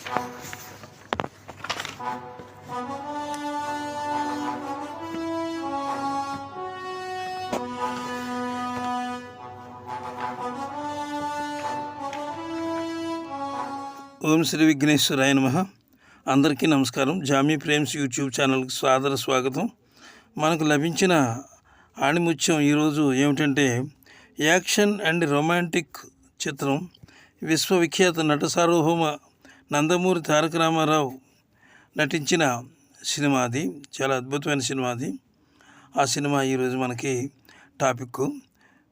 ఓం శ్రీ విఘ్నేశ్వరాయ నమః. అందరికీ నమస్కారం. జామీ ప్రేమ్స్ యూట్యూబ్ ఛానల్కి సాదర స్వాగతం. మనకు లభించిన ఆణిముత్యం ఈరోజు ఏమిటంటే యాక్షన్ అండ్ రొమాంటిక్ చిత్రం. విశ్వవిఖ్యాత నట సార్వభౌమ నందమూరి తారక రామారావు నటించిన సినిమా. అది చాలా అద్భుతమైన సినిమా. అది ఆ సినిమా ఈరోజు మనకి టాపిక్.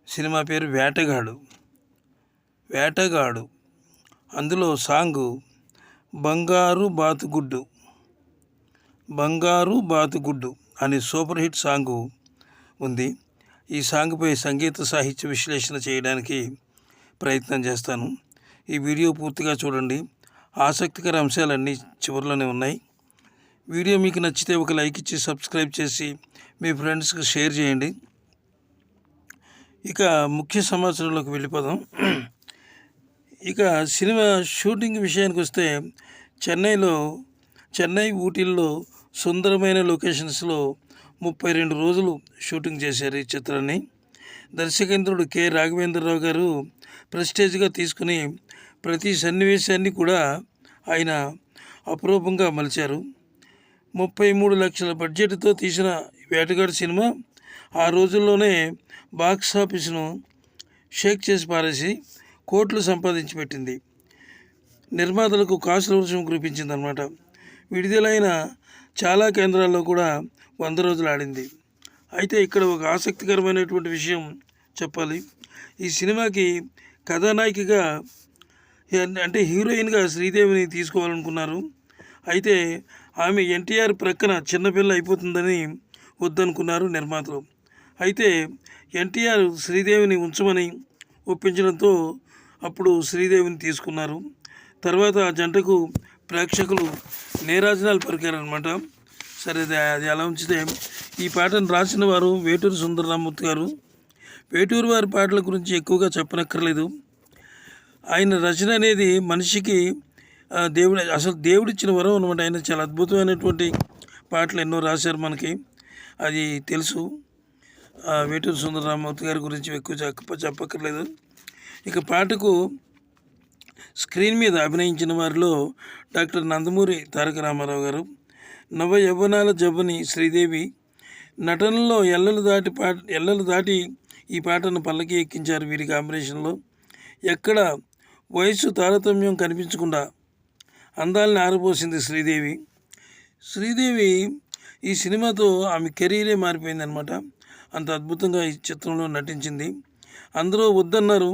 సినిమా పేరు వేటగాడు. అందులో సాంగు బంగారు బాతుగుడ్డు అనే సూపర్ హిట్ సాంగు ఉంది. ఈ సాంగ్పై సంగీత సాహిత్య విశ్లేషణ చేయడానికి ప్రయత్నం చేస్తాను. ఈ వీడియో పూర్తిగా చూడండి. ఆసక్తికర అంశాలన్నీ చివరిలోనే ఉన్నాయి. వీడియో మీకు నచ్చితే ఒక లైక్ ఇచ్చి సబ్స్క్రైబ్ చేసి మీ ఫ్రెండ్స్కి షేర్ చేయండి. ఇక ముఖ్య సమాచారంలోకి వెళ్ళిపోదాం. ఇక సినిమా షూటింగ్ విషయానికి వస్తే చెన్నై ఊటీల్లో సుందరమైన లొకేషన్స్లో 32 రోజులు షూటింగ్ చేశారు ఈ చిత్రాన్ని. దర్శకేంద్రుడు కె రాఘవేంద్రరావు గారు ప్రెస్టేజ్గా తీసుకుని ప్రతి సన్నివేశాన్ని కూడా ఆయన అపురూపంగా మలిచారు. 33 లక్షల బడ్జెట్తో తీసిన వేటగాడు సినిమా ఆ రోజుల్లోనే బాక్స్ ఆఫీసును షేక్ చేసి పారేసి కోట్లు సంపాదించి పెట్టింది. నిర్మాతలకు కాసుల వర్షం కురిపించిందనమాట. విడుదలైన చాలా కేంద్రాల్లో కూడా 100 రోజులు ఆడింది. అయితే ఇక్కడ ఒక ఆసక్తికరమైనటువంటి విషయం చెప్పాలి. ఈ సినిమాకి కథానాయికగా అంటే హీరోయిన్గా శ్రీదేవిని తీసుకోవాలనుకున్నారు. అయితే ఆమె ఎన్టీఆర్ ప్రక్కన చిన్నపిల్ల అయిపోతుందని వద్దనుకున్నారు నిర్మాతలు. అయితే ఎన్టీఆర్ శ్రీదేవిని ఉంచమని ఒప్పించడంతో అప్పుడు శ్రీదేవిని తీసుకున్నారు. తర్వాత ఆ జంటకు ప్రేక్షకులు నీరాజనాలు పలికారనమాట. సరే, అది అలా ఉంచితే ఈ పాటను రాసిన వారు వేటూరి సుందరరామూర్తి గారు. వేటూరి వారి పాటల గురించి ఎక్కువగా చెప్పనక్కర్లేదు. ఆయన రచన అనేది మనిషికి దేవుడిచ్చిన వరం అనమాట. ఆయన చాలా అద్భుతమైనటువంటి పాటలు ఎన్నో రాశారు మనకి, అది తెలుసు. వేటూరి సుందరరామూర్తి గారి గురించి ఎక్కువ చెప్పక్కర్లేదు. ఇక పాటకు స్క్రీన్ మీద అభినయించిన వారిలో డాక్టర్ నందమూరి తారక రామారావు గారు, నవ యవ్వనాల జవ్వని శ్రీదేవి. నటనలో ఎల్లలు దాటి ఈ పాటను పల్లకి ఎక్కించారు. వీరి కాంబినేషన్లో ఎక్కడ వయసు తారతమ్యం కనిపించకుండా అందాలను ఆరబోసింది శ్రీదేవి. ఈ సినిమాతో ఆమె కెరీరే మారిపోయిందనమాట. అంత అద్భుతంగా ఈ చిత్రంలో నటించింది. అందరూ వద్దన్నారు,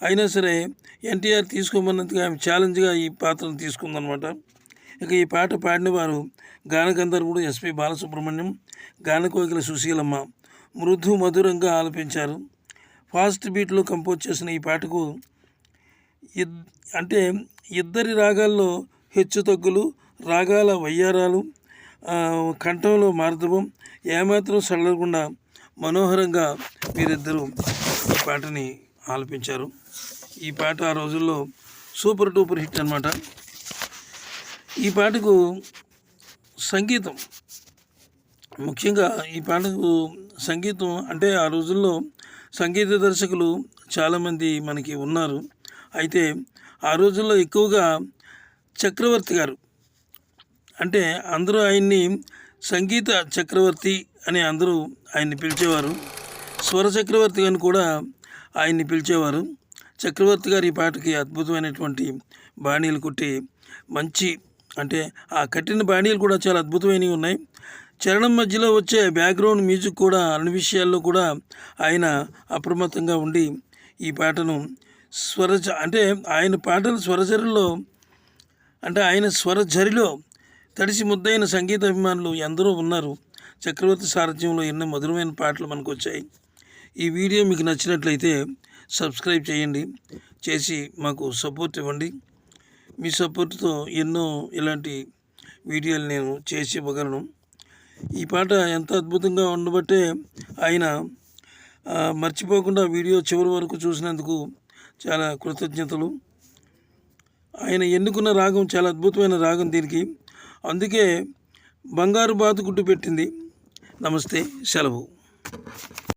అయినా సరే ఎన్టీఆర్ తీసుకోమన్నందుకు ఆమె ఛాలెంజ్గా ఈ పాత్రను తీసుకుందనమాట. ఇక ఈ పాట పాడిన వారు గానగంధర్వుడు ఎస్పి బాలసుబ్రహ్మణ్యం, గానకోకిల సుశీలమ్మ మృదు మధురంగా ఆలపించారు. ఫాస్ట్ బీట్లో కంపోజ్ చేసిన ఈ పాటకు ఇద్దరి రాగాల్లో హెచ్చుతగ్గులు, రాగాల వయ్యారాలు, కంఠంలో మార్దవం ఏమాత్రం సడలకుండా మనోహరంగా వీరిద్దరూ ఈ పాటని ఆలపించారు. ఈ పాట ఆ రోజుల్లో సూపర్ డూపర్ హిట్ అనమాట. ఈ పాటకు సంగీతం, ముఖ్యంగా ఈ పాటకు సంగీతం అంటే ఆ రోజుల్లో సంగీత దర్శకులు చాలామంది మనకి ఉన్నారు. అయితే ఆ రోజుల్లో ఎక్కువగా చక్రవర్తి గారు, అంటే అందరూ ఆయన్ని సంగీత చక్రవర్తి అని అందరూ ఆయన్ని పిలిచేవారు. స్వర చక్రవర్తి అని కూడా ఆయన్ని పిలిచేవారు. చక్రవర్తి గారు ఈ పాటకి అద్భుతమైనటువంటి బాణీలు కొట్టి మంచి, అంటే ఆ కట్టిన బాణీలు కూడా చాలా అద్భుతమైనవి ఉన్నాయి. చరణం మధ్యలో వచ్చే బ్యాక్గ్రౌండ్ మ్యూజిక్ కూడా అన్ని విషయాల్లో కూడా ఆయన అప్రమత్తంగా ఉండి ఈ పాటను అంటే ఆయన పాటల స్వరజరిలో, అంటే ఆయన స్వరజరిలో తడిసి ముద్దైన సంగీత అభిమానులు ఎందరో ఉన్నారు. చక్రవర్తి సారథ్యంలో ఎన్నో మధురమైన పాటలు మనకు వచ్చాయి. ఈ వీడియో మీకు నచ్చినట్లయితే సబ్స్క్రైబ్ చేసి మాకు సపోర్ట్ ఇవ్వండి. మీ సపోర్ట్తో ఎన్నో ఇలాంటి వీడియోలు నేను చేసి ఇవ్వగలను. ఈ పాట ఎంత అద్భుతంగా ఉండబట్టే ఆయన మర్చిపోకుండా వీడియో చివరి వరకు చూసినందుకు చాలా కృతజ్ఞతలు. ఆయన ఎన్నుకున్న రాగం చాలా అద్భుతమైన రాగం దీనికి. అందుకే బంగారు బాతు గుడ్డు పెట్టింది. నమస్తే, సెలవు.